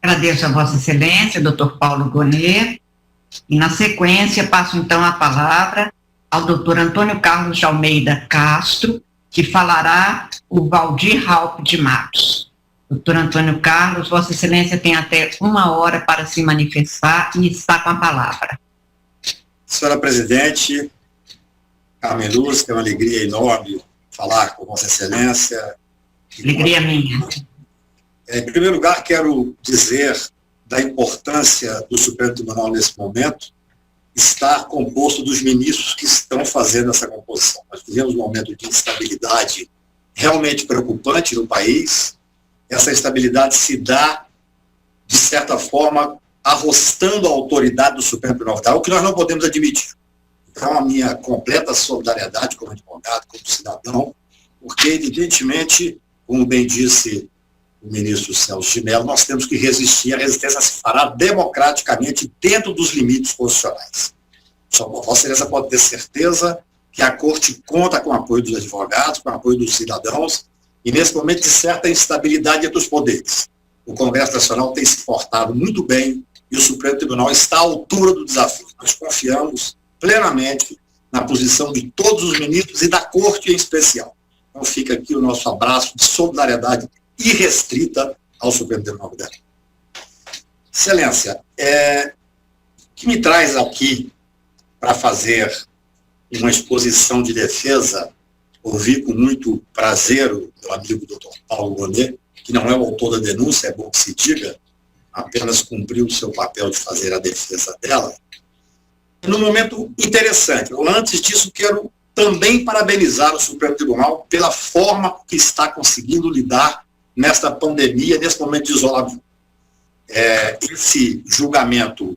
Agradeço a Vossa Excelência, Dr. Paulo Gonet, e na sequência passo então a palavra ao Dr. Antônio Carlos de Almeida Castro, que falará o Valdir Raupp de Matos. Dr. Antônio Carlos, Vossa Excelência tem até 1 hora para se manifestar e está com a palavra. Senhora Presidente, Carmen Luz, é uma alegria enorme falar com Vossa Excelência. Alegria minha. Em primeiro lugar, quero dizer da importância do Supremo Tribunal nesse momento estar composto dos ministros que estão fazendo essa composição. Nós vivemos um momento de instabilidade realmente preocupante no país. Essa instabilidade se dá, de certa forma, arrostando a autoridade do Supremo Tribunal Federal, o que nós não podemos admitir. Então, a minha completa solidariedade como advogado, como cidadão, porque, evidentemente, como bem disse o ministro Celso de Mello, nós temos que resistir. A resistência se fará democraticamente dentro dos limites constitucionais. Só Vossa Excelência pode ter certeza que a Corte conta com o apoio dos advogados, com o apoio dos cidadãos, e nesse momento de certa instabilidade entre os poderes. O Congresso Nacional tem se portado muito bem e o Supremo Tribunal está à altura do desafio. Nós confiamos plenamente na posição de todos os ministros e da Corte em especial. Então fica aqui o nosso abraço de solidariedade irrestrita ao Supremo Tribunal Federal. Excelência, que me traz aqui para fazer uma exposição de defesa, ouvi com muito prazer o meu amigo Dr. Paulo Gonet, que não é o autor da denúncia, é bom que se diga, apenas cumpriu o seu papel de fazer a defesa dela. Num momento interessante. Eu, antes disso, quero também parabenizar o Supremo Tribunal pela forma que está conseguindo lidar nesta pandemia, nesse momento de isolamento. Esse julgamento,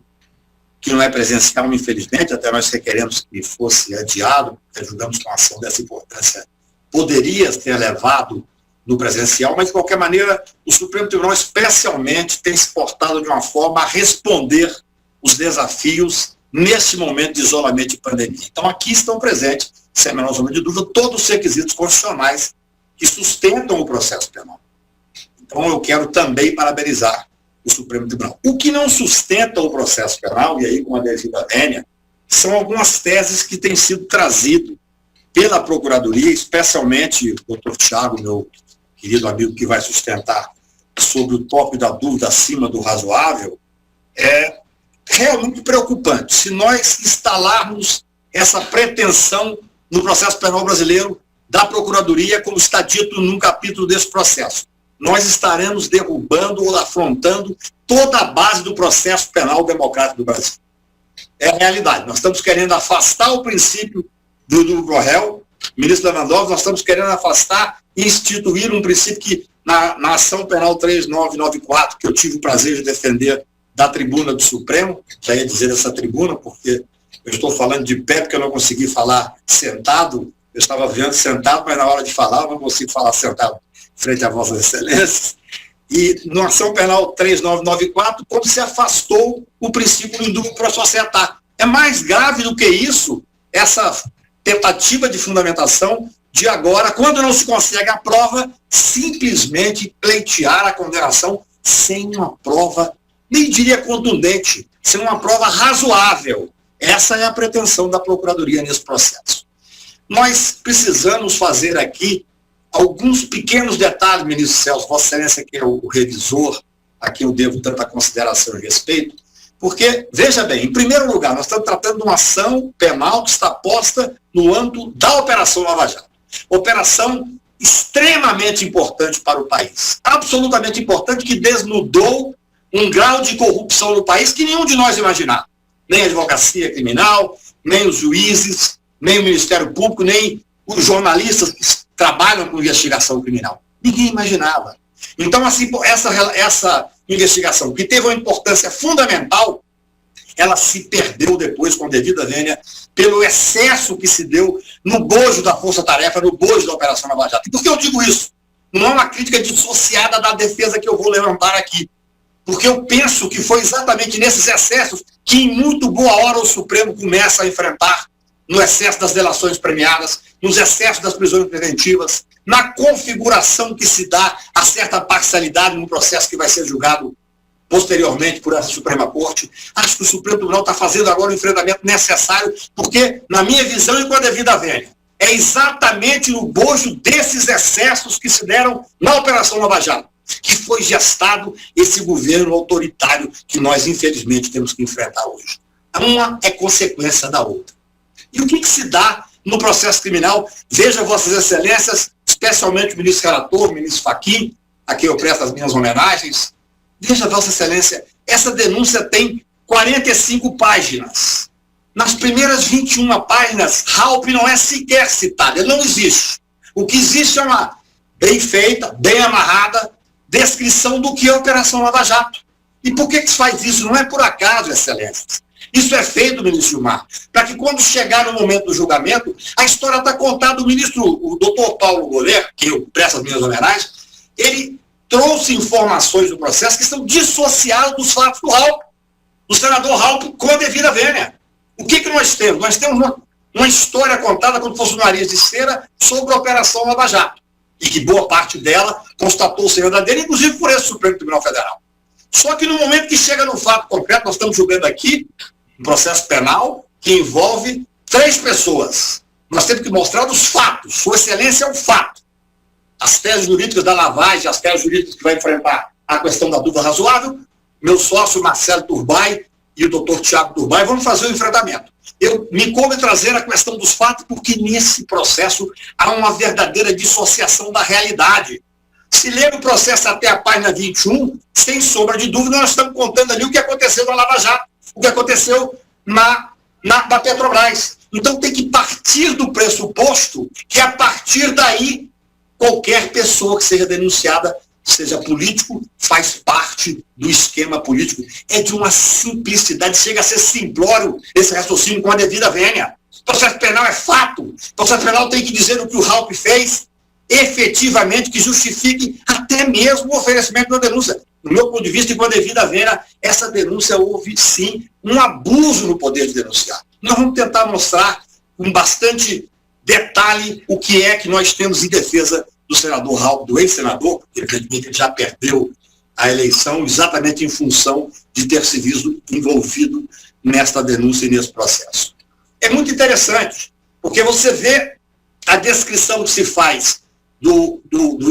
que não é presencial, infelizmente, até nós requeremos que fosse adiado, porque julgamos que uma ação dessa importância poderia ser levado no presencial, mas, de qualquer maneira, o Supremo Tribunal, especialmente, tem se portado de uma forma a responder os desafios nesse momento de isolamento e pandemia. Então, aqui estão presentes, sem a menor sombra de dúvida, todos os requisitos constitucionais que sustentam o processo penal. Então, eu quero também parabenizar o Supremo Tribunal. O que não sustenta o processo penal, e aí com a devida vênia, são algumas teses que têm sido trazidas pela Procuradoria, especialmente o doutor Tiago, meu querido amigo que vai sustentar sobre o tópico da dúvida acima do razoável, é realmente preocupante. Se nós instalarmos essa pretensão no processo penal brasileiro da Procuradoria, como está dito num capítulo desse processo, nós estaremos derrubando ou afrontando toda a base do processo penal democrático do Brasil. É a realidade. Nós estamos querendo afastar o princípio do duplo réu, ministro Lewandowski, nós estamos querendo afastar e instituir um princípio que, na ação penal 3994, que eu tive o prazer de defender da tribuna do Supremo, já ia dizer dessa tribuna, porque eu estou falando de pé, porque eu não consegui falar sentado, eu estava vendo sentado, mas na hora de falar eu não consigo falar sentado frente a Vossas Excelências, e na ação penal 3994, como se afastou o princípio do indúbio pro societas. É mais grave do que isso, essa tentativa de fundamentação de agora, quando não se consegue a prova, simplesmente pleitear a condenação sem uma prova, nem diria contundente, sem uma prova razoável. Essa é a pretensão da Procuradoria nesse processo. Nós precisamos fazer aqui alguns pequenos detalhes, ministro Celso, Vossa Excelência, que é o revisor, a quem eu devo tanta consideração e respeito, porque, veja bem, em primeiro lugar, nós estamos tratando de uma ação penal que está posta no âmbito da Operação Lava Jato. Operação extremamente importante para o país, absolutamente importante, que desnudou um grau de corrupção no país que nenhum de nós imaginava. Nem a advocacia criminal, nem os juízes, nem o Ministério Público, nem os jornalistas que trabalham com investigação criminal. Ninguém imaginava. Então, assim, essa investigação, que teve uma importância fundamental, ela se perdeu depois, com devida vênia, pelo excesso que se deu no bojo da força-tarefa, no bojo da Operação Lava Jato. E por que eu digo isso? Não é uma crítica dissociada da defesa que eu vou levantar aqui. Porque eu penso que foi exatamente nesses excessos que, em muito boa hora, o Supremo começa a enfrentar, no excesso das delações premiadas, nos excessos das prisões preventivas, na configuração que se dá a certa parcialidade no processo que vai ser julgado posteriormente por essa Suprema Corte. Acho que o Supremo Tribunal está fazendo agora o enfrentamento necessário, porque, na minha visão e com a devida vênia, é exatamente no bojo desses excessos que se deram na Operação Lava Jato que foi gestado esse governo autoritário que nós, infelizmente, temos que enfrentar hoje. Uma é consequência da outra. E o que se dá no processo criminal? Veja, Vossas Excelências, especialmente o ministro Carator, o ministro Fachin, a quem eu presto as minhas homenagens. Veja, Vossa Excelência, essa denúncia tem 45 páginas. Nas primeiras 21 páginas, Raupp não é sequer citado, ele não existe. O que existe é uma bem feita, bem amarrada, descrição do que é a Operação Lava Jato. E por que se faz isso? Não é por acaso, Excelências. Isso é feito, ministro Gilmar, para que quando chegar no momento do julgamento, a história está contada. O doutor Paulo Gonet, que eu presto as minhas homenagens, ele trouxe informações do processo que estão dissociadas dos fatos do Raupp, do senador Raupp, com a devida vênia. O que nós temos? Nós temos uma história contada como fosse um nariz de cera sobre a Operação Lava Jato, e que boa parte dela constatou ser verdadeira, inclusive por esse Supremo Tribunal Federal. Só que no momento que chega no fato concreto, nós estamos julgando aqui um processo penal que envolve 3 pessoas. Nós temos que mostrar os fatos. Sua Excelência é um fato. As teses jurídicas da lavagem, as teses jurídicas que vai enfrentar a questão da dúvida razoável, meu sócio Marcelo Turbay e o doutor Tiago Turbay vão fazer o enfrentamento. Eu me coube trazer a questão dos fatos, porque nesse processo há uma verdadeira dissociação da realidade. Se ler o processo até a página 21, sem sombra de dúvida, nós estamos contando ali o que aconteceu na Lava Jato, o que aconteceu na Petrobras. Então tem que partir do pressuposto que a partir daí, qualquer pessoa que seja denunciada, seja político, faz parte do esquema político. É de uma simplicidade, chega a ser simplório esse raciocínio com a devida vênia. O processo penal é fato. O processo penal tem que dizer o que o Raupp fez, efetivamente, que justifique até mesmo o oferecimento da denúncia. No meu ponto de vista, e com a devida vênia, essa denúncia houve, sim, um abuso no poder de denunciar. Nós vamos tentar mostrar com bastante detalhe o que é que nós temos em defesa do senador Raupp, do ex-senador, porque evidentemente ele já perdeu a eleição exatamente em função de ter se visto envolvido nesta denúncia e nesse processo. É muito interessante, porque você vê a descrição que se faz do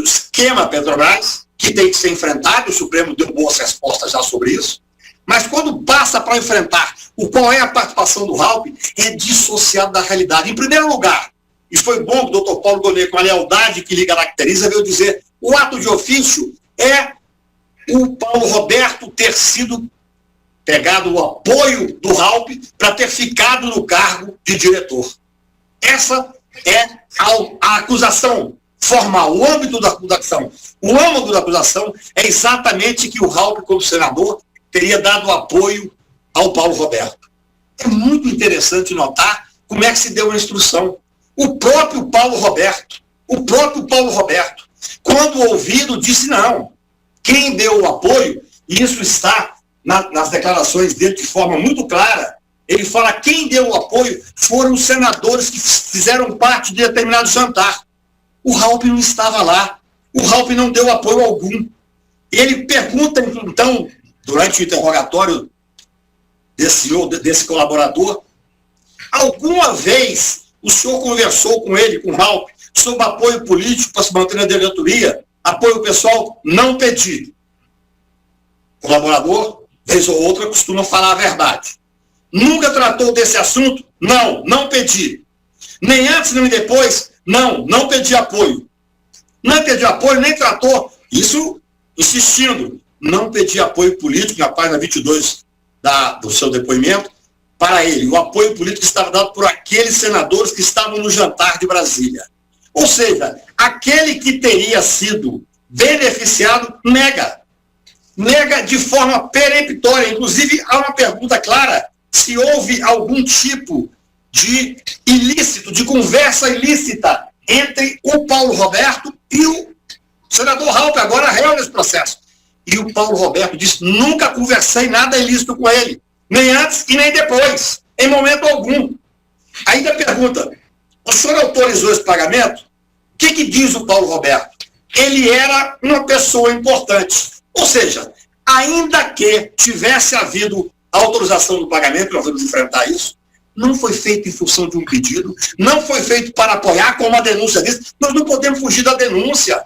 esquema Petrobras, que tem que ser enfrentado, o Supremo deu boas respostas já sobre isso, mas quando passa para enfrentar qual é a participação do Raupp, é dissociado da realidade. Em primeiro lugar, e foi bom que o doutor Paulo Gonet, com a lealdade que lhe caracteriza, veio dizer, o ato de ofício é o Paulo Roberto ter sido pegado o apoio do Raupp para ter ficado no cargo de diretor. Essa é a acusação formal, o âmbito da acusação. O âmbito da acusação é exatamente que o Raupp, como senador, teria dado apoio ao Paulo Roberto. É muito interessante notar como é que se deu a instrução. O próprio Paulo Roberto, quando ouvido, disse não. Quem deu o apoio, e isso está nas declarações dele de forma muito clara, ele fala quem deu o apoio foram os senadores que fizeram parte de determinado jantar. O Raupp não estava lá. O Raupp não deu apoio algum. Ele pergunta, então, durante o interrogatório desse colaborador, alguma vez o senhor conversou com ele, com o Raupp, sobre apoio político para se manter na diretoria? Apoio pessoal? Não pedi. O colaborador, vez ou outra, costuma falar a verdade. Nunca tratou desse assunto? Não pedi. Nem antes, nem depois? Não pedi apoio. Não pedi apoio, nem tratou. Isso, insistindo, não pedi apoio político, na página 22 do seu depoimento, para ele. O apoio político estava dado por aqueles senadores que estavam no jantar de Brasília. Ou seja, aquele que teria sido beneficiado nega de forma peremptória. Inclusive, há uma pergunta clara, se houve algum tipo de ilícito, de conversa ilícita entre o Paulo Roberto e o senador Raupp, agora réu nesse processo. E o Paulo Roberto disse, nunca conversei nada ilícito com ele. Nem antes e nem depois, em momento algum. Ainda pergunta, o senhor autorizou esse pagamento? O que diz o Paulo Roberto? Ele era uma pessoa importante. Ou seja, ainda que tivesse havido autorização do pagamento, nós vamos enfrentar isso, não foi feito em função de um pedido, não foi feito para apoiar, como a denúncia diz. Nós não podemos fugir da denúncia.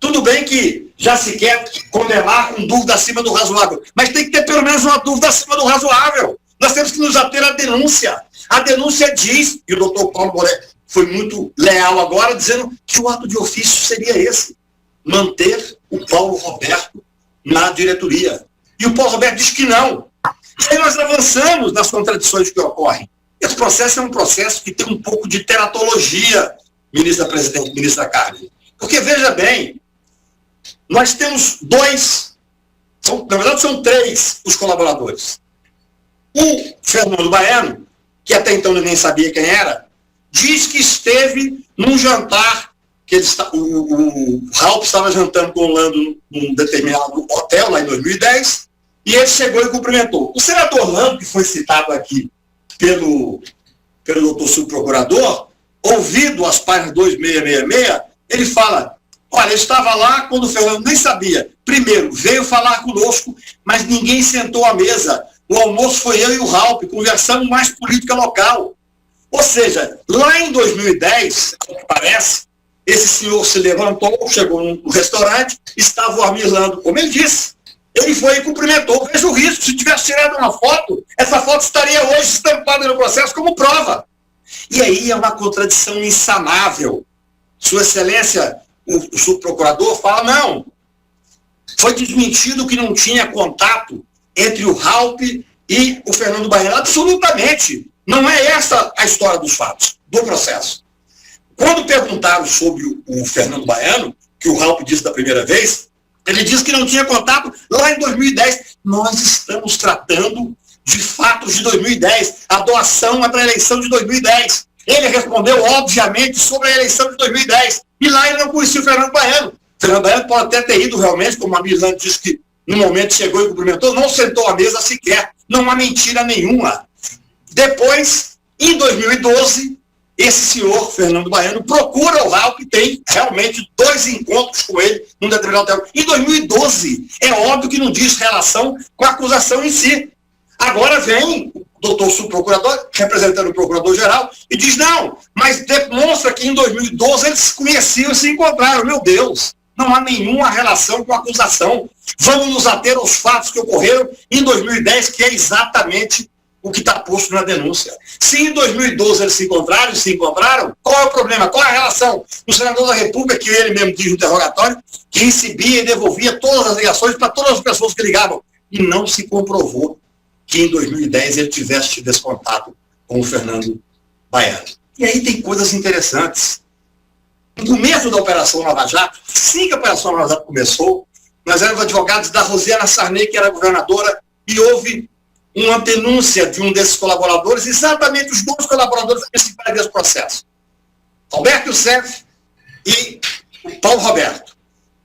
Tudo bem que já se quer condenar com dúvida acima do razoável, mas tem que ter pelo menos uma dúvida acima do razoável. Nós temos que nos ater à denúncia. A denúncia diz, e o doutor Paulo Bolé foi muito leal agora, dizendo que o ato de ofício seria esse, manter o Paulo Roberto na diretoria. E o Paulo Roberto diz que não. E aí nós avançamos nas contradições que ocorrem. Esse processo é um processo que tem um pouco de teratologia, ministra presidente, ministra Carmen. Porque, veja bem, nós temos na verdade são 3 os colaboradores. O Fernando Baiano, que até então ninguém sabia quem era, diz que esteve num jantar, que o Ralph estava jantando com o Orlando num determinado hotel, lá em 2010, e ele chegou e cumprimentou. O senador Orlando, que foi citado aqui pelo doutor subprocurador, ouvido as páginas 2666, ele fala, olha, eu estava lá quando o Fernando nem sabia. Primeiro, veio falar conosco, mas ninguém sentou à mesa. O almoço foi eu e o Ralph, conversamos mais política local. Ou seja, lá em 2010, ao que parece, esse senhor se levantou, chegou no restaurante, estava o Orlando, como ele disse. Ele foi e cumprimentou. Veja o risco, se tivesse tirado uma foto, essa foto estaria hoje estampada no processo como prova. E aí é uma contradição insanável. Sua Excelência, o subprocurador, fala, não, foi desmentido que não tinha contato entre o Ralph e o Fernando Baiano. Absolutamente. Não é essa a história dos fatos, do processo. Quando perguntaram sobre o Fernando Baiano, que o Ralph disse da primeira vez, ele disse que não tinha contato lá em 2010. Nós estamos tratando de fatos de 2010. A doação é para a eleição de 2010. Ele respondeu, obviamente, sobre a eleição de 2010. E lá ele não conhecia o Fernando Baiano. O Fernando Baiano pode até ter ido realmente, como a Milane disse que no momento chegou e cumprimentou, não sentou à mesa sequer. Não há mentira nenhuma. Depois, em 2012, esse senhor, Fernando Baiano, procura o Ralph, que tem realmente 2 encontros com ele num determinado tempo. Em 2012, é óbvio que não diz relação com a acusação em si. Agora vem o doutor subprocurador, representando o procurador-geral, e diz, não, mas demonstra que em 2012 eles se conheciam e se encontraram. Meu Deus, não há nenhuma relação com a acusação. Vamos nos ater aos fatos que ocorreram em 2010, que é exatamente o que está posto na denúncia. Se em 2012 eles se encontraram, qual é o problema? Qual é a relação? O senador da República, que ele mesmo diz no interrogatório, que recebia e devolvia todas as ligações para todas as pessoas que ligavam. E não se comprovou que em 2010 ele tivesse tido esse contato com o Fernando Baiano. E aí tem coisas interessantes. No começo da Operação Lava Jato, assim que a Operação Lava Jato começou, nós éramos advogados da Rosiana Sarney, que era governadora, e houve uma denúncia de um desses colaboradores, exatamente os 2 colaboradores principais desse processo, Roberto Youssef e o Paulo Roberto.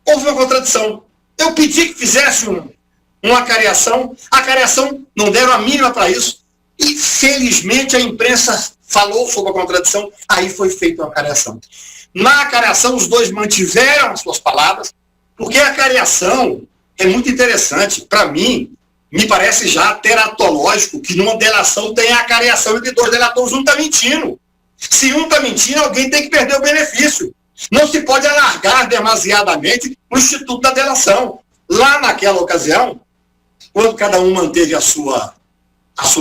Houve uma contradição. Eu pedi que fizesse uma acariação, a acariação não deram a mínima para isso, e felizmente a imprensa falou sobre a contradição, aí foi feita uma acariação. Na acariação, os 2 mantiveram as suas palavras, porque a acariação é muito interessante. Para mim, me parece já teratológico que numa delação tem a acariação entre 2 delatores, um está mentindo. Se um está mentindo, alguém tem que perder o benefício. Não se pode alargar demasiadamente o instituto da delação. Lá naquela ocasião, quando cada um manteve a sua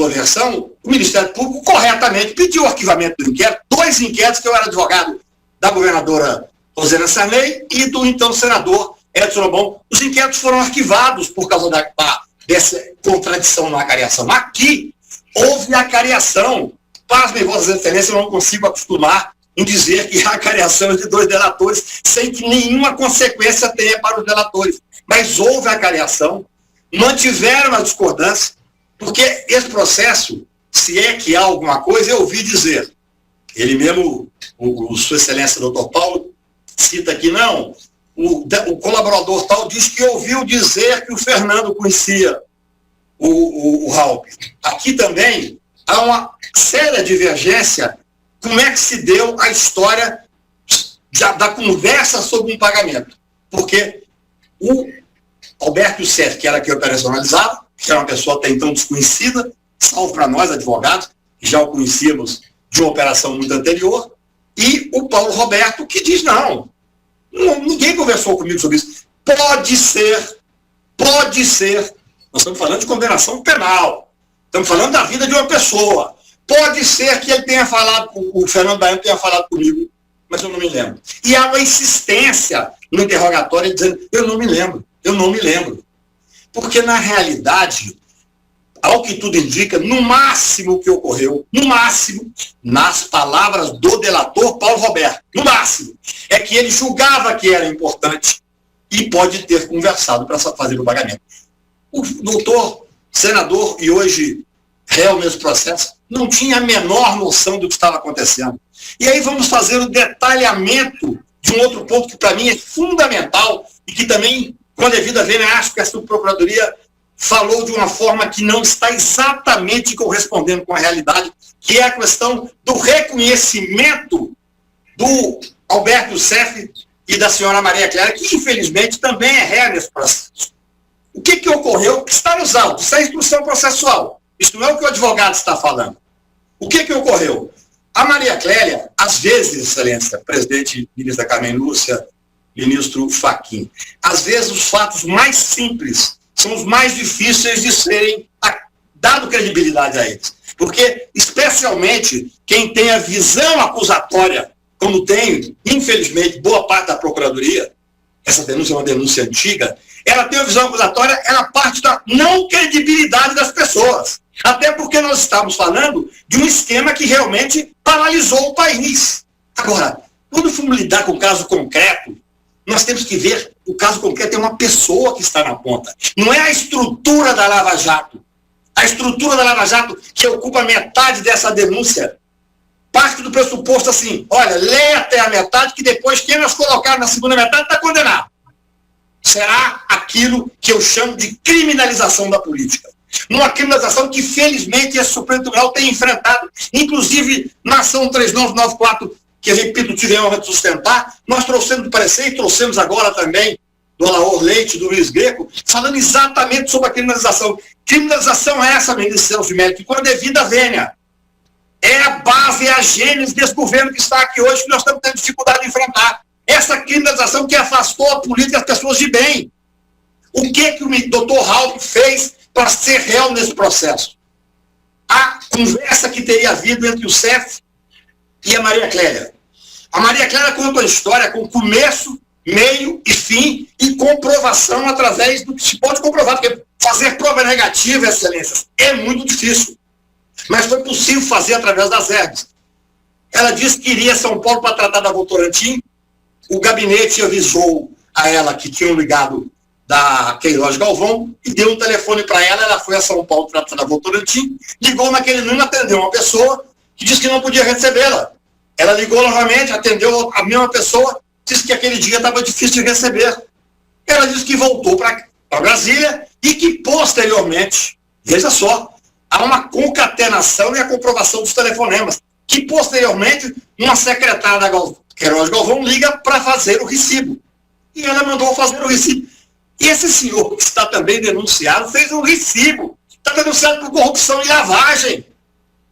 versão, o Ministério Público corretamente pediu o arquivamento do inquérito, 2 inquéritos, que eu era advogado da governadora Rosiana Sarney e do então senador Edson Lobão. Os inquéritos foram arquivados por causa dessa contradição na acariação. Aqui houve acariação. Pasmem, Vossas Excelências, eu não consigo acostumar em dizer que a acariação entre 2 delatores sem que nenhuma consequência tenha para os delatores. Mas houve acariação, mantiveram a discordância, porque esse processo, se é que há alguma coisa, eu ouvi dizer, ele mesmo, Sua Excelência, doutor Paulo, cita aqui, não, o colaborador tal diz que ouviu dizer que o Fernando conhecia o Ralph. Aqui também há uma séria divergência. Como é que se deu a história da conversa sobre um pagamento? Porque o Alberto Youssef, que era quem operacionalizava, que era uma pessoa até então desconhecida, salvo para nós, advogados, que já o conhecíamos de uma operação muito anterior, e o Paulo Roberto, que diz, não, ninguém conversou comigo sobre isso. Pode ser, nós estamos falando de condenação penal, estamos falando da vida de uma pessoa, pode ser que ele tenha falado, o Fernando Baiano tenha falado comigo, mas eu não me lembro. E há uma insistência no interrogatório dizendo, eu não me lembro. Porque, na realidade, ao que tudo indica, no máximo o que ocorreu, nas palavras do delator Paulo Roberto, no máximo, é que ele julgava que era importante e pode ter conversado para fazer o pagamento. O doutor, senador e hoje réu nesse processo, não tinha a menor noção do que estava acontecendo. E aí vamos fazer o detalhamento de um outro ponto que para mim é fundamental e que também, com a devida vênia, acho que a Subprocuradoria falou de uma forma que não está exatamente correspondendo com a realidade, que é a questão do reconhecimento do Alberto Youssef e da senhora Maria Clara, que infelizmente também é réu nesse processo. O que ocorreu? Está nos autos, isso é instrução processual. Isso não é o que o advogado está falando. O que ocorreu? A Maria Clélia, às vezes, Excelência, presidente, ministra Carmen Lúcia, ministro Fachin, às vezes os fatos mais simples são os mais difíceis de serem dado credibilidade a eles. Porque, especialmente, quem tem a visão acusatória, como tem, infelizmente, boa parte da Procuradoria, essa denúncia é uma denúncia antiga, ela tem a visão acusatória, ela parte da não credibilidade das pessoas. Até porque nós estamos falando de um esquema que realmente paralisou o país. Agora, quando formos lidar com o caso concreto, nós temos que ver o caso concreto é uma pessoa que está na ponta. Não é a estrutura da Lava Jato. A estrutura da Lava Jato, que ocupa metade dessa denúncia, parte do pressuposto assim, olha, leia até a metade, que depois quem nós colocar na segunda metade está condenado. Será aquilo que eu chamo de criminalização da política. Uma criminalização que, felizmente, esse Supremo Tribunal tem enfrentado, inclusive na ação 3994, que, repito, tive a honra de sustentar, nós trouxemos do parecer e trouxemos agora também do Alaor Leite, do Luiz Greco, falando exatamente sobre a criminalização. Criminalização é essa, ministro Celso de Mello, que quando é devida vênia, é a base, é a gênese desse governo que está aqui hoje, que nós estamos tendo dificuldade de enfrentar. Essa criminalização que afastou a política das pessoas de bem. O que o doutor Raul fez para ser réu nesse processo? A conversa que teria havido entre o CEF e a Maria Clélia. A Maria Clélia conta a história com começo, meio e fim e comprovação através do que se pode comprovar, porque fazer prova negativa, excelências, é muito difícil. Mas foi possível fazer através das herbes. Ela disse que iria a São Paulo para tratar da Votorantim. O gabinete avisou a ela que tinham ligado da Queiroz Galvão e deu um telefone para ela. Ela foi a São Paulo tratar da Votorantim, ligou naquele número, atendeu uma pessoa que disse que não podia recebê-la. Ela ligou novamente, atendeu a mesma pessoa, disse que aquele dia estava difícil de receber. Ela disse que voltou para Brasília e que posteriormente, veja só, há uma concatenação e a comprovação dos telefonemas, que posteriormente uma secretária da Queiroz Galvão liga para fazer o recibo. E ela mandou fazer o recibo. E esse senhor que está também denunciado fez um recibo. Está denunciado por corrupção e lavagem.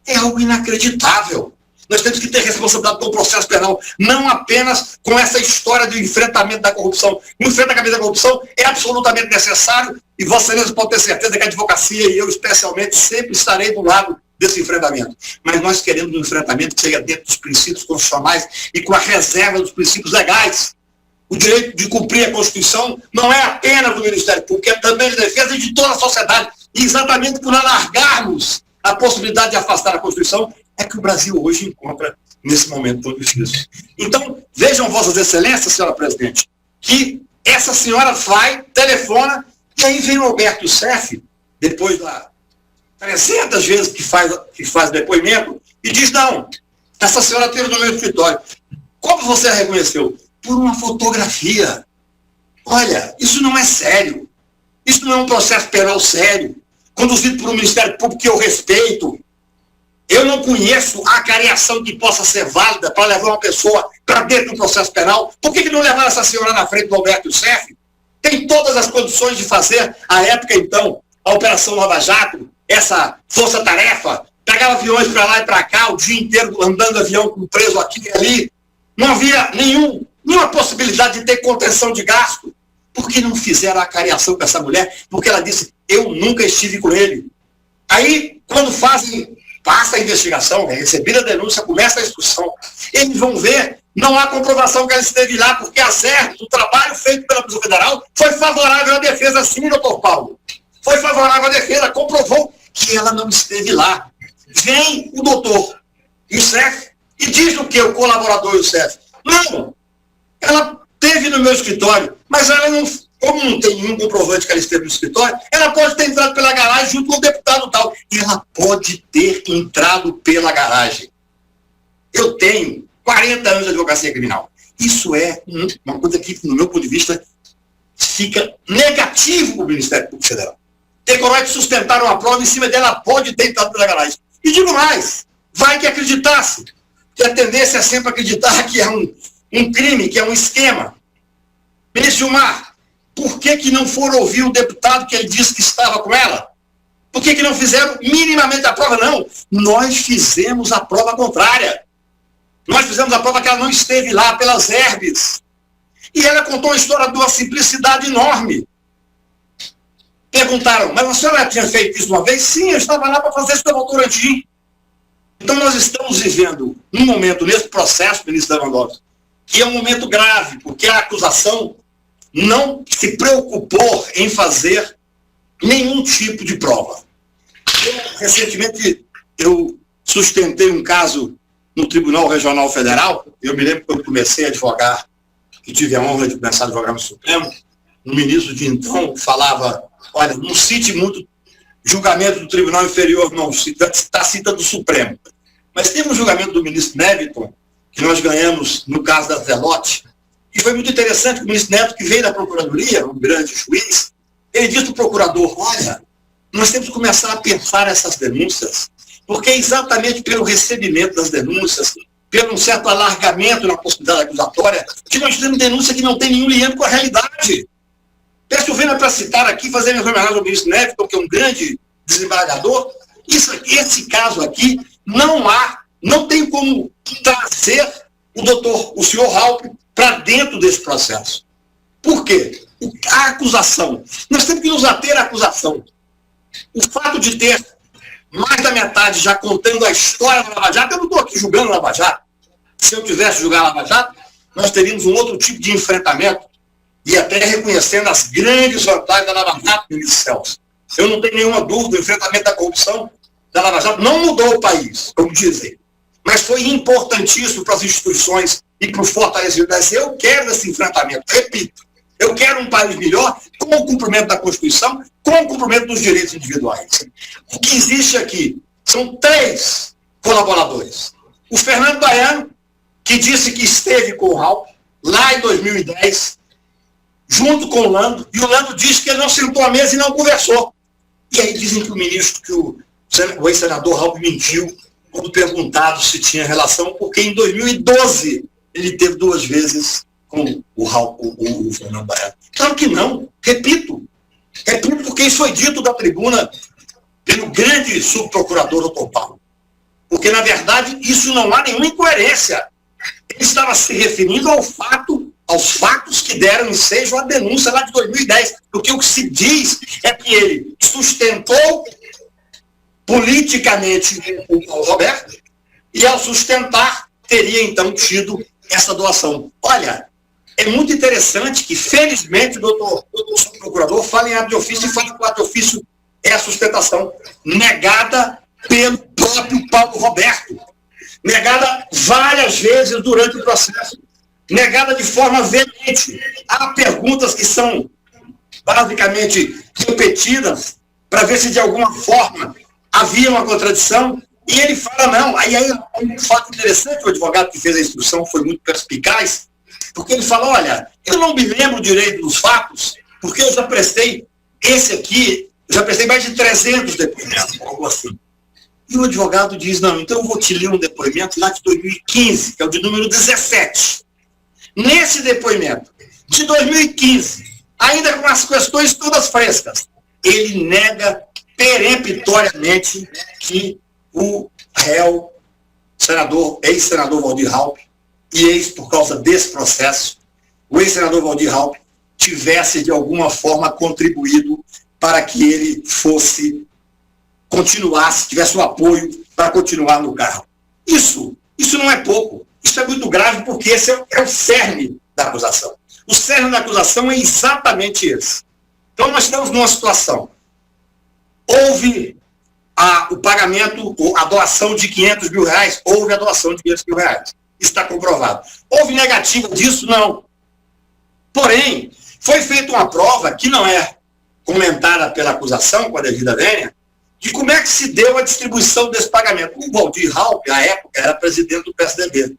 É algo inacreditável. Nós temos que ter responsabilidade com o processo penal, não apenas com essa história de enfrentamento da corrupção. O enfrentamento da corrupção é absolutamente necessário e Vossa Excelência pode ter certeza que a advocacia e eu, especialmente, sempre estarei do lado desse enfrentamento. Mas nós queremos um enfrentamento que seja dentro dos princípios constitucionais e com a reserva dos princípios legais. O direito de cumprir a Constituição não é apenas do Ministério Público, é também de defesa de toda a sociedade. E exatamente por alargarmos a possibilidade de afastar a Constituição, é que o Brasil hoje encontra nesse momento tão difícil. Então, vejam Vossas Excelências, senhora presidente, que essa senhora vai, telefona, e aí vem o Alberto Youssef, depois da 300 vezes que faz depoimento, e diz, não, essa senhora teve no meu escritório. Como você a reconheceu? Por uma fotografia. Olha, isso não é sério. Isso não é um processo penal sério, conduzido por um Ministério Público que eu respeito. Eu não conheço a cariação que possa ser válida para levar uma pessoa para dentro do processo penal. Por que não levaram essa senhora na frente do Alberto Youssef? tem todas as condições de fazer, à época, então, a Operação Lava Jato, essa força-tarefa, pegava aviões para lá e para cá, o dia inteiro andando avião preso aqui e ali. Não havia nenhuma possibilidade de ter contenção de gasto. Por que não fizeram a cariação com essa mulher? Porque ela disse, eu nunca estive com ele. Aí, quando passa a investigação, é recebida a denúncia, começa a instrução, eles vão ver, não há comprovação que ela esteve lá, porque a SERP, o trabalho feito pela Polícia Federal, foi favorável à defesa, sim, doutor Paulo. Foi favorável à defesa, comprovou que ela não esteve lá. Vem o doutor e o CEF e diz o que? O colaborador e o CEF. Não, ela esteve no meu escritório, mas ela não, como não tem nenhum comprovante que ela esteve no escritório, ela pode ter entrado pela garagem junto com o deputado tal. Ela pode ter entrado pela garagem. Eu tenho 40 anos de advocacia criminal. Isso é uma coisa que, no meu ponto de vista, fica negativo para o Ministério Público Federal. Tem coragem de sustentar uma prova em cima dela, pode ter entrado pela garagem. E digo mais, vai que acreditasse. Que a tendência é sempre acreditar que é um crime, que é um esquema. Ministro Gilmar, por que não foram ouvir o deputado que ele disse que estava com ela? Por que não fizeram minimamente a prova? Não. Nós fizemos a prova contrária. Nós fizemos a prova que ela não esteve lá pelas herbes. E ela contou uma história de uma simplicidade enorme. Perguntaram, mas a senhora já tinha feito isso uma vez? Sim, eu estava lá para fazer isso pelo Votorantim. Então nós estamos vivendo um momento nesse processo, ministro Lewandowski, que é um momento grave, porque a acusação não se preocupou em fazer nenhum tipo de prova. Recentemente, eu sustentei um caso no Tribunal Regional Federal. Eu me lembro que eu comecei a advogar, e tive a honra de começar a advogar no Supremo. O ministro de então falava, olha, não cite muito julgamento do Tribunal Inferior, não, está citando o Supremo. Mas teve um julgamento do ministro Neviton, que nós ganhamos no caso da Zelote, e foi muito interessante que o ministro Neto, que veio da Procuradoria, um grande juiz, ele disse para o procurador, olha, nós temos que começar a pensar essas denúncias, porque é exatamente pelo recebimento das denúncias, pelo um certo alargamento na possibilidade acusatória, que nós temos denúncia que não tem nenhum liando com a realidade. Peço vendo para citar aqui, fazer minhas homenagens ao ministro Neviton, que é um grande desembargador, esse caso aqui, não tem como trazer o senhor Raup para dentro desse processo. Por quê? A acusação. Nós temos que nos ater à acusação. O fato de ter mais da metade já contando a história da Lava Jato, eu não estou aqui julgando a Lava Jato. Se eu tivesse julgado a Lava Jato, nós teríamos um outro tipo de enfrentamento e até reconhecendo as grandes vantagens da Lava Jato, ministro Celso. Eu não tenho nenhuma dúvida, o enfrentamento da corrupção da Lava Jato não mudou o país, como dizem, mas foi importantíssimo para as instituições e para o fortalecimento das. Eu quero esse enfrentamento, repito, eu quero um país melhor com o cumprimento da Constituição, com o cumprimento dos direitos individuais. O que existe aqui são 3 colaboradores. O Fernando Baiano, que disse que esteve com o Raup lá em 2010, junto com o Lando, e o Lando disse que ele não sentou à mesa e não conversou. E aí dizem que o ministro, que o ex-senador Raup mentiu quando perguntado se tinha relação, porque em 2012 ele teve 2 vezes com o Fernando Baiano. Claro que não. Repito, porque isso foi dito da tribuna pelo grande subprocurador doutor Paulo. Porque, na verdade, isso não há nenhuma incoerência. Ele estava se referindo aos fatos que deram ensejo à denúncia lá de 2010. Porque o que se diz é que ele sustentou politicamente o Paulo Roberto e, ao sustentar, teria, então, tido essa doação. Olha, é muito interessante que, felizmente, o doutor subprocurador fala em ato de ofício e fala que o ato de ofício é a sustentação negada pelo próprio Paulo Roberto, negada várias vezes durante o processo, negada de forma veemente. Há perguntas que são basicamente repetidas para ver se de alguma forma havia uma contradição, e ele fala não. Aí um fato interessante, o advogado que fez a instrução foi muito perspicaz, porque ele fala, olha, eu não me lembro direito dos fatos, porque eu já prestei mais de 300 depoimentos, algo assim. E o advogado diz, não, então eu vou te ler um depoimento lá de 2015, que é o de número 17. Nesse depoimento de 2015, ainda com as questões todas frescas, ele nega peremptoriamente que o réu, ex-senador Waldir Raupp, e ex por causa desse processo, o ex-senador Waldir Raupp tivesse de alguma forma contribuído para que ele continuasse, tivesse o apoio para continuar no cargo. Isso não é pouco, isso é muito grave, porque esse é o cerne da acusação. O cerne da acusação é exatamente esse. Então nós estamos numa situação, houve o pagamento, a doação de 500 mil reais, houve a doação de 500 mil reais, está comprovado. Houve negativa disso? Não. Porém, foi feita uma prova que não é comentada pela acusação, com a devida vênia, de como é que se deu a distribuição desse pagamento. O Waldir Raupp, à época, era presidente do PSDB.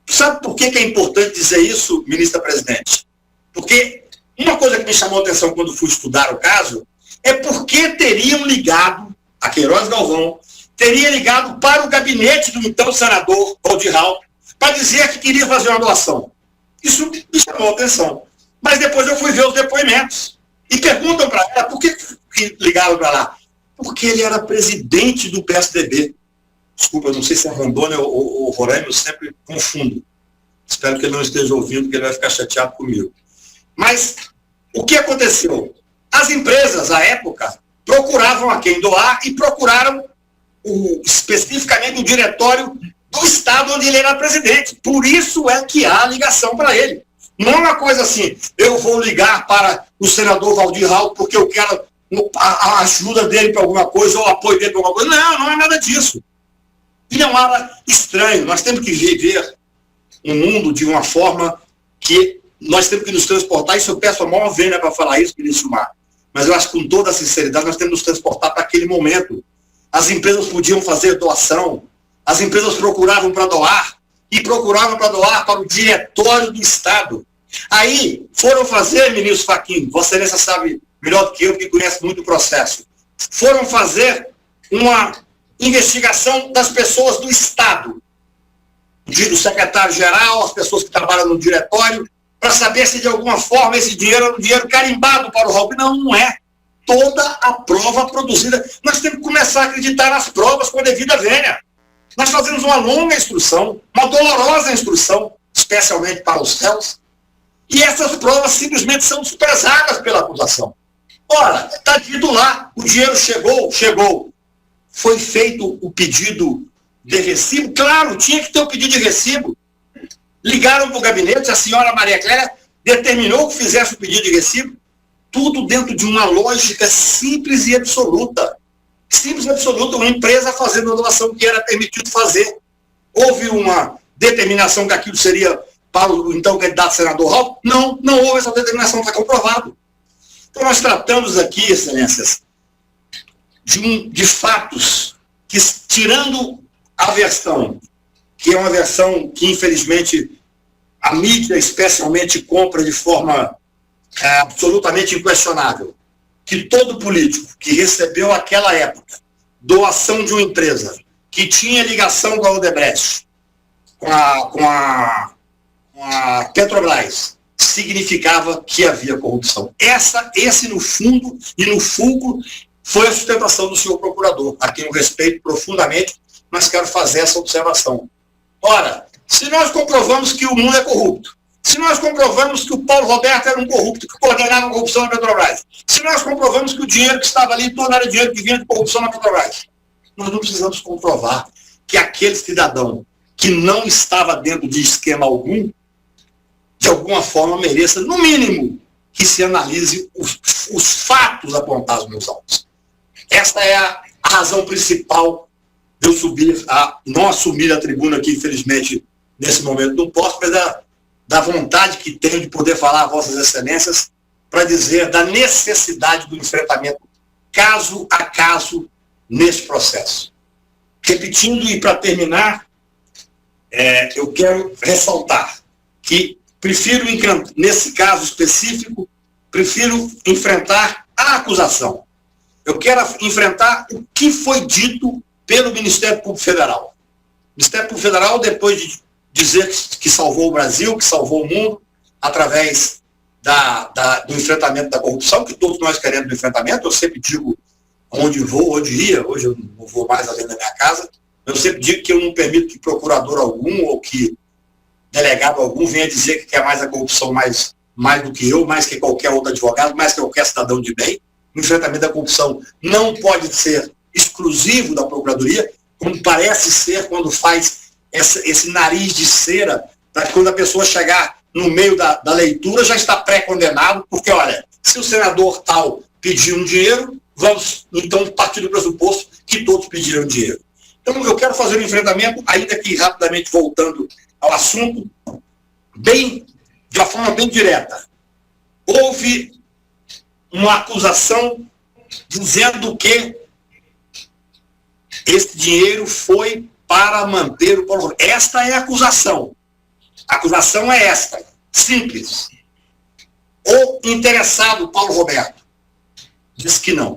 Sabe por que é importante dizer isso, ministra-presidente? Porque uma coisa que me chamou a atenção quando fui estudar o caso é porque teriam ligado, a Queiroz Galvão, teria ligado para o gabinete do então senador Waldir Raupp para dizer que queria fazer uma doação. Isso me chamou a atenção. Mas depois eu fui ver os depoimentos. E perguntam para ela por que ligaram para lá. Porque ele era presidente do PSDB. Desculpa, eu não sei se é Rondônia ou Roraima, eu sempre confundo. Espero que ele não esteja ouvindo, porque ele vai ficar chateado comigo. Mas o que aconteceu? As empresas, à época, procuravam a quem doar e procuraram especificamente o diretório do estado onde ele era presidente. Por isso é que há ligação para ele. Não é uma coisa assim, eu vou ligar para o senador Waldir Raupp porque eu quero a ajuda dele para alguma coisa ou o apoio dele para alguma coisa. Não é nada disso. E não era estranho. Nós temos que viver um mundo de uma forma que nós temos que nos transportar. Isso eu peço a maior vênia para falar isso, ministro Mar. Mas eu acho que com toda a sinceridade nós temos que nos transportar para aquele momento. As empresas podiam fazer doação, as empresas procuravam para doar, e procuravam para doar para o diretório do Estado. Aí foram fazer, ministro Fachin, Vossa Excelência sabe melhor do que eu, porque conhece muito o processo, foram fazer uma investigação das pessoas do Estado, do secretário-geral, as pessoas que trabalham no diretório, para saber se de alguma forma esse dinheiro era um dinheiro carimbado para o Raupp. Não é. Toda a prova produzida. Nós temos que começar a acreditar nas provas com a devida vênia. Nós fazemos uma longa instrução, uma dolorosa instrução, especialmente para os réus, e essas provas simplesmente são desprezadas pela acusação. Ora, está dito lá, o dinheiro chegou. Foi feito o pedido de recibo? Claro, tinha que ter o pedido de recibo. Ligaram para o gabinete, a senhora Maria Clélia determinou que fizesse o pedido de recibo, tudo dentro de uma lógica simples e absoluta. Simples e absoluta, uma empresa fazendo a doação que era permitido fazer. Houve uma determinação que aquilo seria para o então candidato senador Raupp? Não houve essa determinação, está comprovado. Então nós tratamos aqui, excelências, de fatos que, tirando a versão, que é uma versão que infelizmente a mídia especialmente compra de forma absolutamente inquestionável, que todo político que recebeu aquela época doação de uma empresa que tinha ligação com a Odebrecht, com a Petrobras, significava que havia corrupção. Esse no fundo e no fulcro foi a sustentação do senhor procurador, a quem eu respeito profundamente, mas quero fazer essa observação. Ora, se nós comprovamos que o mundo é corrupto, se nós comprovamos que o Paulo Roberto era um corrupto, que coordenava a corrupção na Petrobras, se nós comprovamos que o dinheiro que estava ali todo era dinheiro que vinha de corrupção na Petrobras, nós não precisamos comprovar que aquele cidadão que não estava dentro de esquema algum, de alguma forma mereça, no mínimo, que se analise os fatos apontados nos autos. Esta é a razão principal de eu não assumir a tribuna aqui, infelizmente, nesse momento não posso, mas da vontade que tenho de poder falar a vossas excelências para dizer da necessidade do enfrentamento caso a caso nesse processo. Repetindo e para terminar, eu quero ressaltar que prefiro, nesse caso específico, prefiro enfrentar a acusação. Eu quero enfrentar o que foi dito pelo Ministério Público Federal. O Ministério Público Federal, depois de dizer que salvou o Brasil, que salvou o mundo, através do enfrentamento da corrupção, que todos nós queremos do enfrentamento. Eu sempre digo, onde ia, hoje eu não vou mais além da minha casa, eu sempre digo que eu não permito que procurador algum ou que delegado algum venha dizer que quer mais a corrupção mais do que eu, mais que qualquer outro advogado, mais que qualquer cidadão de bem. O enfrentamento da corrupção não pode ser exclusivo da Procuradoria, como parece ser quando faz esse nariz de cera, para que quando a pessoa chegar no meio da leitura já está pré-condenado, porque, olha, se o senador tal pedir um dinheiro, vamos então partir do pressuposto que todos pediram dinheiro. Então, eu quero fazer um enfrentamento, ainda que rapidamente voltando ao assunto, de uma forma bem direta. Houve uma acusação dizendo que esse dinheiro foi para manter o Paulo Roberto. Esta é a acusação. A acusação é esta, simples. O interessado, Paulo Roberto, diz que não,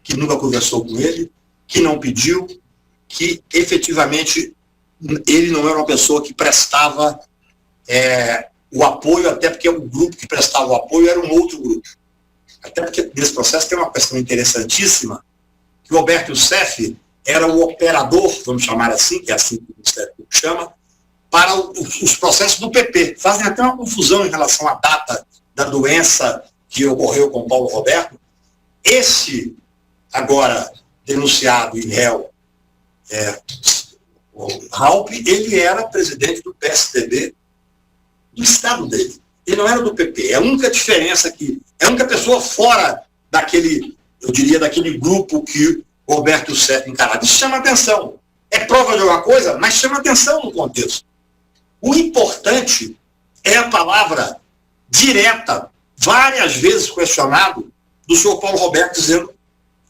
que nunca conversou com ele, que não pediu, que efetivamente ele não era uma pessoa que prestava o apoio, até porque o grupo que prestava o apoio era um outro grupo. Até porque nesse processo tem uma questão interessantíssima, que o Roberto Youssef era o operador, vamos chamar assim, que é assim que o Ministério Público chama, para os processos do PP. Fazem até uma confusão em relação à data da doença que ocorreu com Paulo Roberto. Esse, agora denunciado e réu, o Raup, ele era presidente do PSDB do estado dele. Ele não era do PP. É a única diferença aqui. É a única pessoa fora daquele, eu diria, daquele grupo que o Roberto Youssef encarava. Isso chama atenção. É prova de alguma coisa, mas chama atenção no contexto. O importante é a palavra direta, várias vezes questionado, do senhor Paulo Roberto, dizendo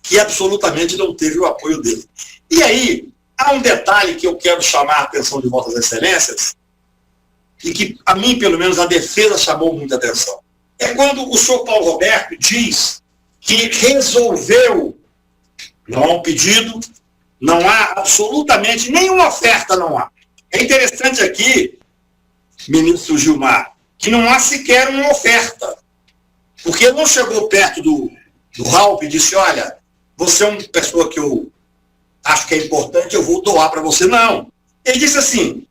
que absolutamente não teve o apoio dele. E aí, há um detalhe que eu quero chamar a atenção de Vossas Excelências, e que, a mim, pelo menos, a defesa chamou muita atenção. É quando o senhor Paulo Roberto diz que resolveu, não há um pedido, não há absolutamente nenhuma oferta, não há. É interessante aqui, ministro Gilmar, que não há sequer uma oferta, porque ele não chegou perto do Raup e disse, olha, você é uma pessoa que eu acho que é importante, eu vou doar para você. Não. Ele disse assim,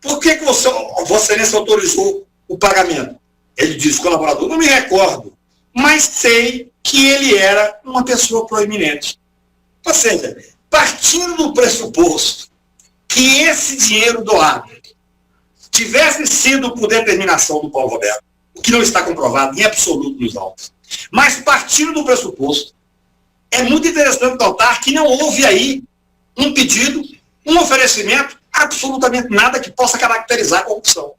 por que Vossa Excelência autorizou o pagamento? Ele disse, colaborador, não me recordo, mas sei que ele era uma pessoa proeminente. Ou seja, partindo do pressuposto que esse dinheiro doado tivesse sido por determinação do Paulo Roberto, o que não está comprovado em absoluto nos autos, mas partindo do pressuposto, é muito interessante notar que não houve aí um pedido, um oferecimento, absolutamente nada que possa caracterizar a corrupção.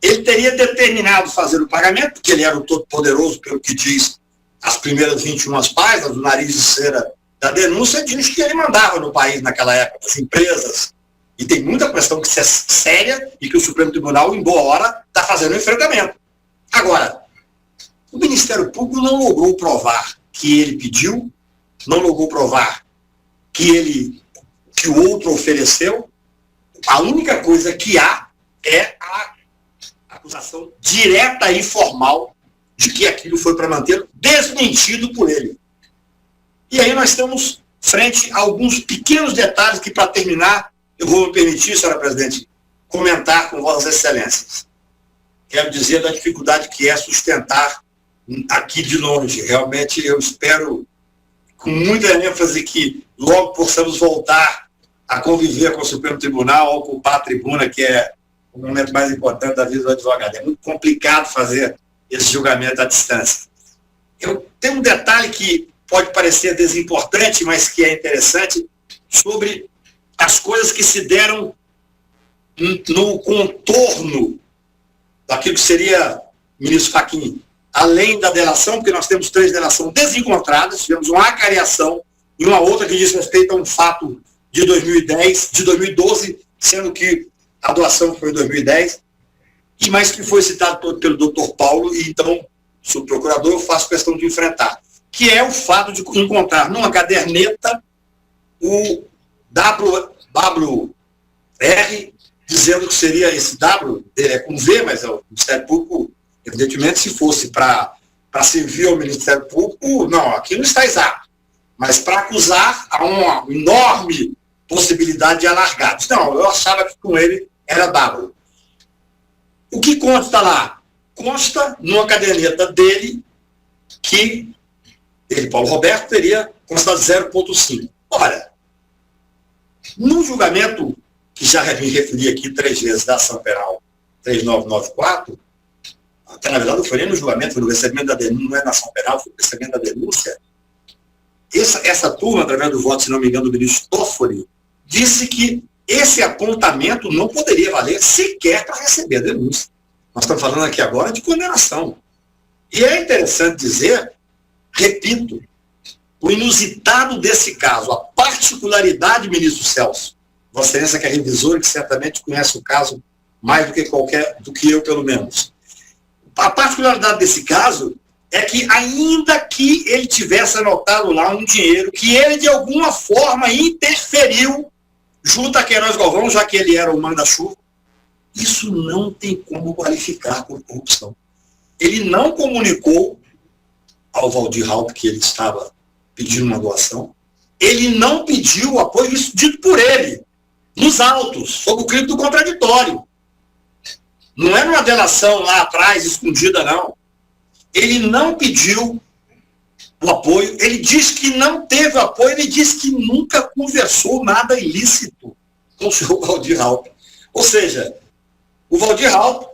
Ele teria determinado fazer o pagamento, porque ele era o todo-poderoso, pelo que diz as primeiras 21 páginas do nariz de cera da denúncia, diz que ele mandava no país naquela época, as empresas. E tem muita questão que isso é séria e que o Supremo Tribunal, em boa hora, está fazendo um enfrentamento. Agora, o Ministério Público não logrou provar que ele pediu, não logrou provar que o outro ofereceu. A única coisa que há é a acusação direta e formal de que aquilo foi para mantê-lo, desmentido por ele. E aí nós estamos frente a alguns pequenos detalhes que, para terminar, eu vou me permitir, senhora presidente, comentar com Vossas Excelências. Quero dizer da dificuldade que é sustentar aqui de longe. Realmente eu espero, com muita ênfase, que logo possamos voltar a conviver com o Supremo Tribunal, ocupar a tribuna, que é o momento mais importante da vida do advogado. É muito complicado fazer esse julgamento à distância. Eu tenho um detalhe que pode parecer desimportante, mas que é interessante, sobre as coisas que se deram no contorno daquilo que seria, ministro Fachin, além da delação, porque nós temos 3 delações desencontradas, tivemos uma acariação e uma outra que diz respeito a um fato de 2012, sendo que a doação foi em 2010, e mais que foi citado pelo doutor Paulo, e então, sou procurador, eu faço questão de enfrentar, que é o fato de encontrar numa caderneta o WR, dizendo que seria esse W, é com V, mas o Ministério Público Evidentemente, se fosse para servir ao Ministério Público, não, aqui não está exato. Mas para acusar, há uma enorme possibilidade de alargados. Não, eu achava que com ele era dado. O que consta lá? Consta numa caderneta dele que ele, Paulo Roberto, teria constado 0,5. Olha, no julgamento, que já me referi aqui 3 vezes, da ação penal 3994, até na verdade não foi nem no julgamento, foi no recebimento da denúncia, não é na ação penal, foi no recebimento da denúncia, essa turma, através do voto, se não me engano, do ministro Toffoli, disse que esse apontamento não poderia valer sequer para receber a denúncia. Nós estamos falando aqui agora de condenação. E é interessante dizer, repito, o inusitado desse caso, a particularidade, ministro Celso, Vossa Excelência que é revisor e que certamente conhece o caso mais do que eu, pelo menos. A particularidade desse caso é que, ainda que ele tivesse anotado lá um dinheiro que ele, de alguma forma, interferiu junto a Queiroz Galvão, já que ele era o manda-chuva, isso não tem como qualificar por corrupção. Ele não comunicou ao Waldir Raupp que ele estava pedindo uma doação, ele não pediu o apoio, isso dito por ele, nos autos, sob o crime do contraditório. Não é uma delação lá atrás, escondida, não. Ele não pediu o apoio, ele diz que não teve apoio, ele diz que nunca conversou nada ilícito com o senhor Waldir Raupp. Ou seja, o Waldir Raupp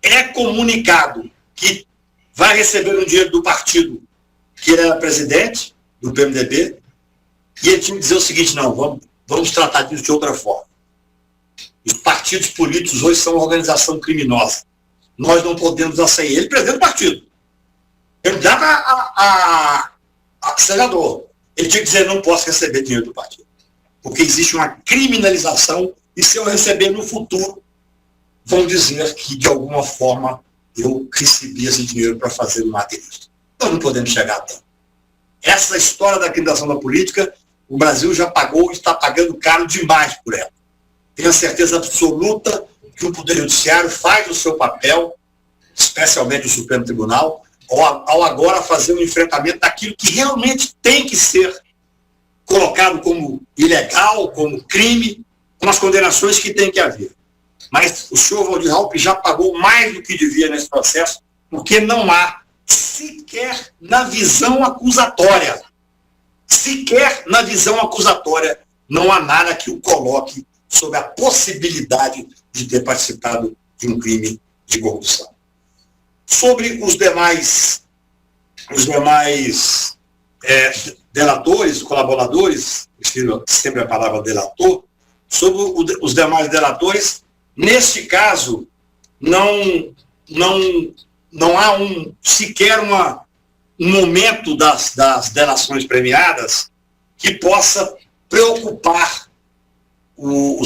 é comunicado que vai receber um dinheiro do partido que ele era presidente, do PMDB, e ele tinha que dizer o seguinte, não, vamos tratar disso de outra forma. Os partidos políticos hoje são uma organização criminosa. Nós não podemos aceitar. Ele, presidente do partido. Ele dava a senador. Ele tinha que dizer, não posso receber dinheiro do partido. Porque existe uma criminalização e se eu receber no futuro, vão dizer que, de alguma forma, eu recebi esse dinheiro para fazer um ateísmo. Nós não podemos chegar a tempo. Essa história da criminalização da política, o Brasil já pagou e está pagando caro demais por ela. Tenho a certeza absoluta que o Poder Judiciário faz o seu papel, especialmente o Supremo Tribunal, ao agora fazer um enfrentamento daquilo que realmente tem que ser colocado como ilegal, como crime, com as condenações que tem que haver. Mas o senhor Waldir Raupp já pagou mais do que devia nesse processo, porque não há, sequer na visão acusatória, não há nada que o coloque sob a possibilidade de ter participado de um crime de corrupção. Sobre os demais delatores, colaboradores, prefiro sempre a palavra delator, sobre os demais delatores, neste caso, não há sequer um momento das delações premiadas que possa preocupar o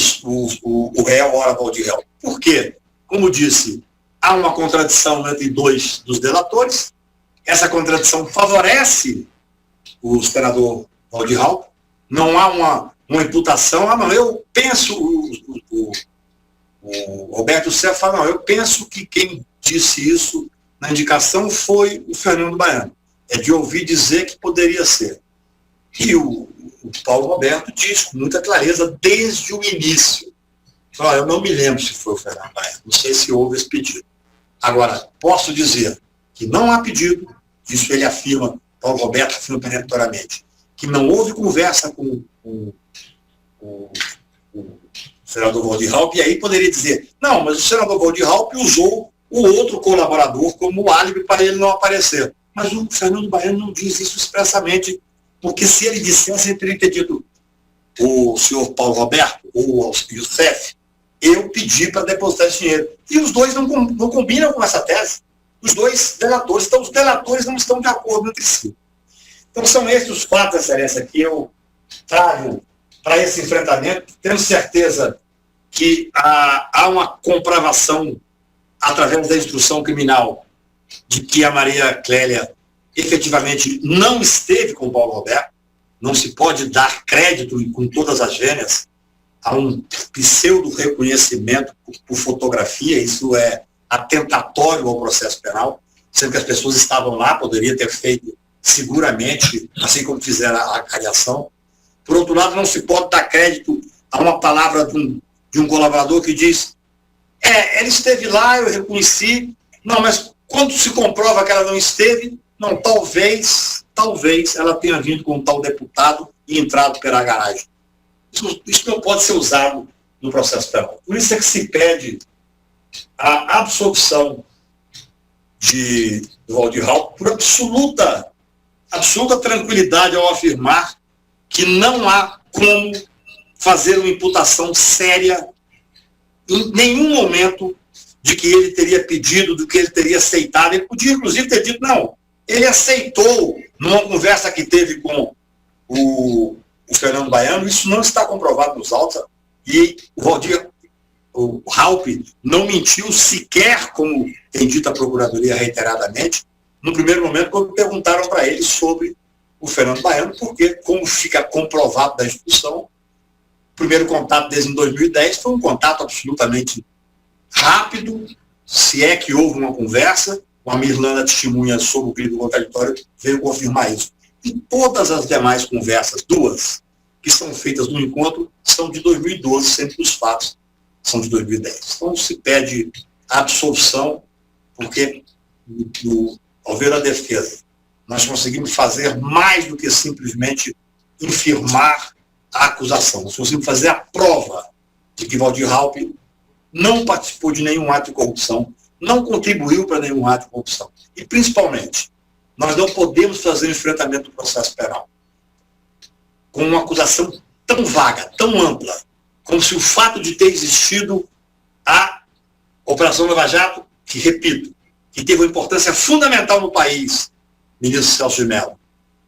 réu, ora Waldir Raupp. Por quê? Como disse, há uma contradição entre 2 dos delatores, essa contradição favorece o senador Waldir Raupp, não há uma imputação, eu penso, o Roberto Serra fala, não, eu penso que quem disse isso na indicação foi o Fernando Baiano. É de ouvir dizer que poderia ser. E o Paulo Roberto diz com muita clareza desde o início. Fala, eu não me lembro se foi o Fernando Baiano, não sei se houve esse pedido. Agora, posso dizer que não há pedido, isso ele afirma, Paulo Roberto afirma peremptoriamente, que não houve conversa com o senador Waldir Raupp, e aí poderia dizer, não, mas o senador Waldir Raupp usou o outro colaborador como álibi para ele não aparecer. Mas o Fernando Baiano não diz isso expressamente, porque se ele dissesse, ele teria dito, o senhor Paulo Roberto, ou o CEF, eu pedi para depositar esse dinheiro. E os dois não combinam com essa tese. Os dois delatores, então os delatores não estão de acordo entre si. Então são esses os fatos, Excelência, que eu trago para esse enfrentamento, tendo certeza que há uma comprovação através da instrução criminal de que a Maria Clélia efetivamente não esteve com o Paulo Roberto, não se pode dar crédito com todas as vênias a um pseudo-reconhecimento por fotografia, isso é atentatório ao processo penal, sendo que as pessoas estavam lá, poderia ter feito seguramente, assim como fizeram a cariação. Por outro lado, não se pode dar crédito a uma palavra de um colaborador que diz: ele esteve lá, eu reconheci, não, mas quando se comprova que ela não esteve, não, talvez ela tenha vindo com um tal deputado e entrado pela garagem. Isso não pode ser usado no processo penal. Por isso é que se pede a absolvição do Waldir Raupp por absoluta tranquilidade ao afirmar que não há como fazer uma imputação séria em nenhum momento de que ele teria pedido, do que ele teria aceitado. Ele podia, inclusive, ter dito, não, ele aceitou numa conversa que teve com o Fernando Baiano, isso não está comprovado nos autos, e o Raupp não mentiu sequer, como tem dito a Procuradoria reiteradamente, no primeiro momento, quando perguntaram para ele sobre o Fernando Baiano, porque, como fica comprovado da instituição, o primeiro contato desde em 2010 foi um contato absolutamente rápido, se é que houve uma conversa. A Mirlanda, testemunha sobre o crime contraditório, veio confirmar isso. E todas as demais conversas, duas, que são feitas no encontro, são de 2012, sempre que os fatos são de 2010. Então se pede a absolvição, porque, ao ver a defesa, nós conseguimos fazer mais do que simplesmente infirmar a acusação. Nós conseguimos fazer a prova de que Waldir Raupp não participou de nenhum ato de corrupção, não contribuiu para nenhum ato de corrupção. E, principalmente, nós não podemos fazer o enfrentamento do processo penal com uma acusação tão vaga, tão ampla, como se o fato de ter existido a Operação Lava Jato, que, repito, que teve uma importância fundamental no país, ministro Celso de Mello.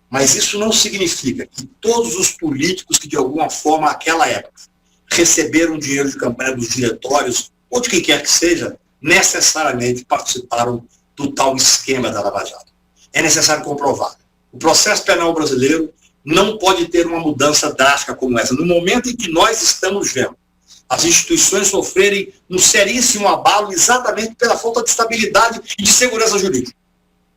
Mas isso não significa que todos os políticos que, de alguma forma, naquela época, receberam dinheiro de campanha dos diretórios, ou de quem quer que seja, necessariamente participaram do tal esquema da Lava Jato. É necessário comprovar. O processo penal brasileiro não pode ter uma mudança drástica como essa. No momento em que nós estamos vendo as instituições sofrerem um seríssimo abalo exatamente pela falta de estabilidade e de segurança jurídica.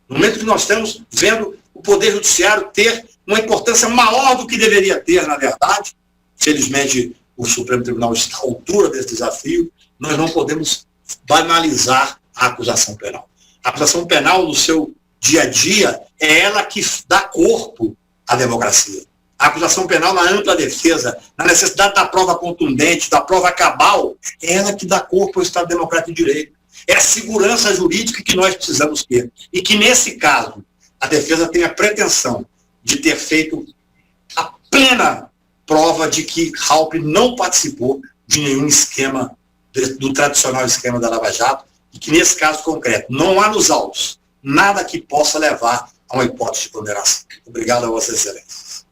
No momento que nós estamos vendo o Poder Judiciário ter uma importância maior do que deveria ter, na verdade, felizmente o Supremo Tribunal está à altura desse desafio, nós não podemos banalizar a acusação penal. A acusação penal, no seu dia a dia, é ela que dá corpo à democracia. A acusação penal, na ampla defesa, na necessidade da prova contundente, da prova cabal, é ela que dá corpo ao Estado Democrático de Direito. É a segurança jurídica que nós precisamos ter. E que, nesse caso, a defesa tem a pretensão de ter feito a plena prova de que Raupp não participou de nenhum esquema, do tradicional esquema da Lava Jato, e que, nesse caso concreto, não há nos autos nada que possa levar a uma hipótese de condenação. Obrigado a Vossa Excelência.